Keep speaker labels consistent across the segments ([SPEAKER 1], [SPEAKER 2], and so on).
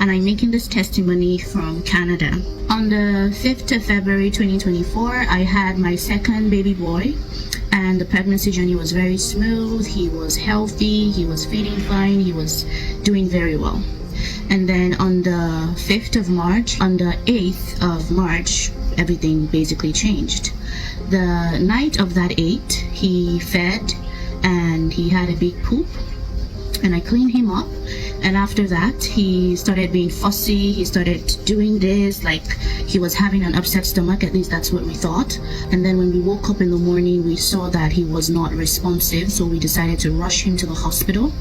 [SPEAKER 1] and I'm making this testimony from Canada. On the 5th of February 2024, I had my second baby boy, and the pregnancy journey was very smooth. He was healthy, he was feeding fine, he was doing very well. And then on the 5th of March, on the 8th of March, everything basically changed. The night of that 8th, he fed and he had a big poop, and I cleaned him up. And after that, he started being fussy. He started doing this, like he was having an upset stomach, at least that's what we thought. And then when we woke up in the morning, we saw that he was not responsive, so we decided to rush him to the hospital.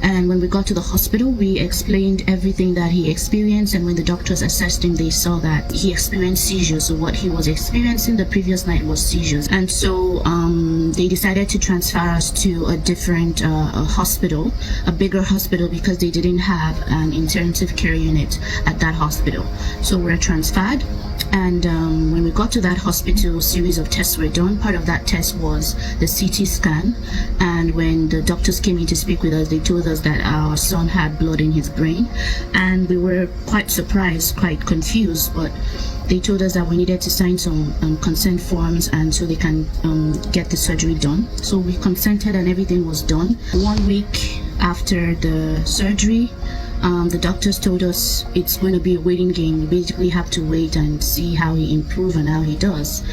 [SPEAKER 1] And when we got to the hospital, we explained everything that he experienced, and when the doctors assessed him, they saw that he experienced seizures. So what he was experiencing the previous night was seizures. And so they decided to transfer us to a different hospital, a bigger hospital, because they didn't have an intensive care unit at that hospital. So we're transferred. And when we got to that hospital, a series of tests were done. Part of that test was the CT scan. And when the doctors came in to speak with us, they told us that our son had blood in his brain. And we were quite surprised, quite confused, but they told us that we needed to sign some consent forms, and so they can get the surgery done. So we consented and everything was done. 1 week after the surgery, the doctors told us it's going to be a waiting game. We basically have to wait and see how he improves and how he does.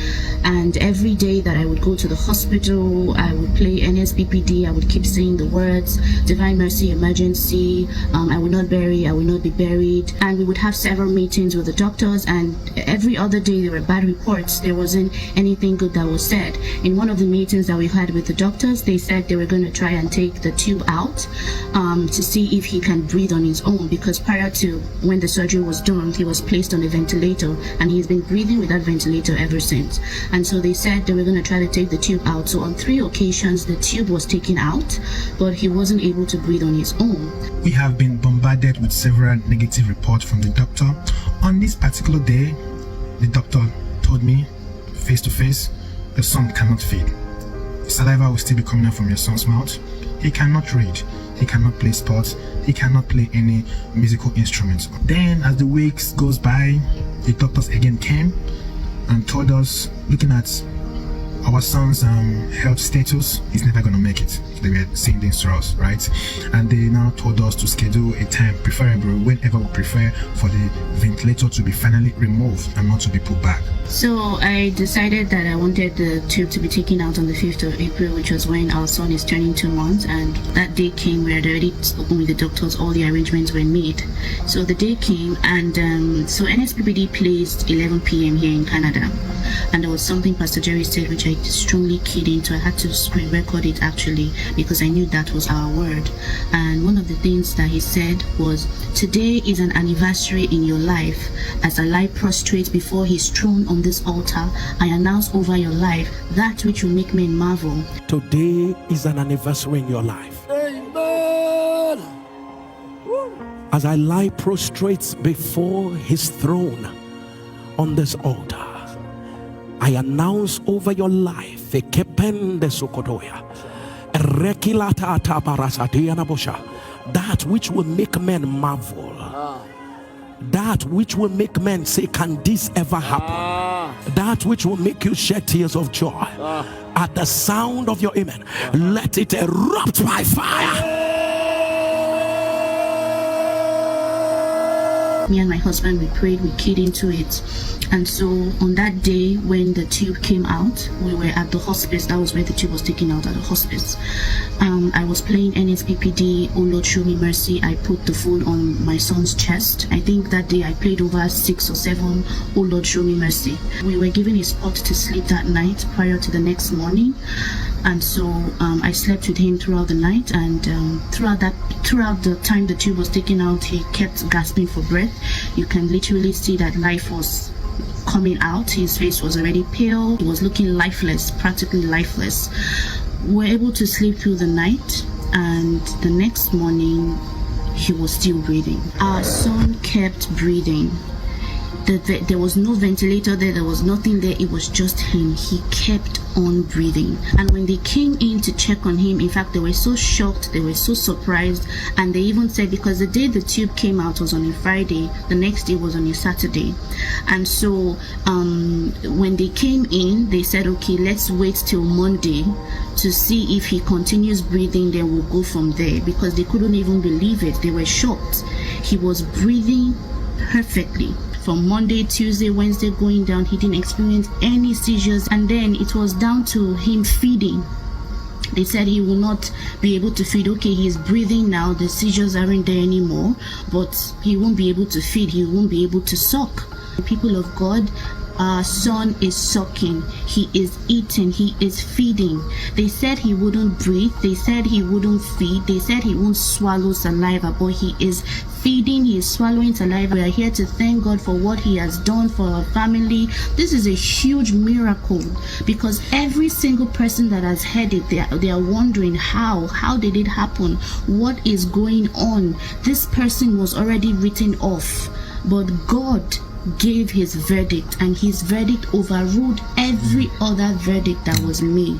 [SPEAKER 1] And every day that I would go to the hospital, I would play NSPPD. I would keep saying the words, Divine Mercy, Emergency, I will not bury, I will not be buried. And we would have several meetings with the doctors, and every other day there were bad reports. There wasn't anything good that was said. In one of the meetings that we had with the doctors, they said they were going to try and take the tube out to see if he can breathe on his own, because prior to when the surgery was done, he was placed on a ventilator, and he's been breathing with that ventilator ever since. And so they said they were going to try to take the tube out. So on 3 occasions the tube was taken out, but he wasn't able to breathe on his own.
[SPEAKER 2] We have been bombarded with several negative reports from the doctor. On this particular day, the doctor told me face to face, the son cannot feed. Saliva will still be coming out from your son's mouth. He cannot read. He cannot play sports. He cannot play any musical instruments. Then as the weeks goes by, the doctors again came and told us, looking at our son's health status, he's never going to make it. They were saying this to us, right? And they now told us to schedule a time, preferable whenever we prefer, for the ventilator to be finally removed and not to be put back.
[SPEAKER 1] So I decided that I wanted the tube to be taken out on the 5th of April, which was when our son is turning 2 months. And that day came, we had already spoken with the doctors, all the arrangements were made. So the day came, and so NSPPD placed 11 p.m. here in Canada. And there was something Pastor Jerry said which I strongly keyed into. I had to screen record it actually, because I knew that was our word. And one of the things that he said was, today is an anniversary in your life. As I lie prostrate before his throne on this altar, I announce over your life that which will make men marvel.
[SPEAKER 3] Today is an anniversary in your life.
[SPEAKER 4] Amen.
[SPEAKER 3] As I lie prostrate before his throne on this altar, I announce over your life that which will make men marvel, that which will make men say, can this ever happen? That which will make you shed tears of joy. At the sound of your amen, let it erupt by fire.
[SPEAKER 1] Me and my husband, we prayed, we keyed into it. And so on that day when the tube came out, we were at the hospice. That was where the tube was taken out, at the hospice. I was playing NSPPD, Oh Lord Show Me Mercy. I put the phone on my son's chest. I think that day I played over 6 or 7 Oh Lord Show Me Mercy. We were given a spot to sleep that night prior to the next morning. And so I slept with him throughout the night, and throughout the time the tube was taken out, he kept gasping for breath. You can literally see that life was coming out. His face was already pale. He was looking lifeless, practically lifeless. We were able to sleep through the night, and the next morning he was still breathing. Our son kept breathing. There was no ventilator there was nothing there. It was just him. He kept on breathing. And when they came in to check on him, in fact, they were so shocked, they were so surprised, and they even said, because the day the tube came out was on a Friday, the next day was on a Saturday. And so when they came in, they said, okay, let's wait till Monday to see if he continues breathing, then we'll go from there, because they couldn't even believe it. They were shocked. He was breathing perfectly. From Monday, Tuesday, Wednesday going down, he didn't experience any seizures. And then it was down to him feeding. They said he will not be able to feed. Okay, he's breathing now, the seizures aren't there anymore, but he won't be able to feed, he won't be able to suck. The people of God, our son is sucking, he is eating, he is feeding. They said he wouldn't breathe, they said he wouldn't feed, they said he won't swallow saliva, but he is feeding, he is swallowing saliva. We are here to thank God for what he has done for our family. This is a huge miracle, because every single person that has heard it, they are wondering how did it happen, what is going on. This person was already written off, but God gave his verdict, and his verdict overruled every other verdict that was made.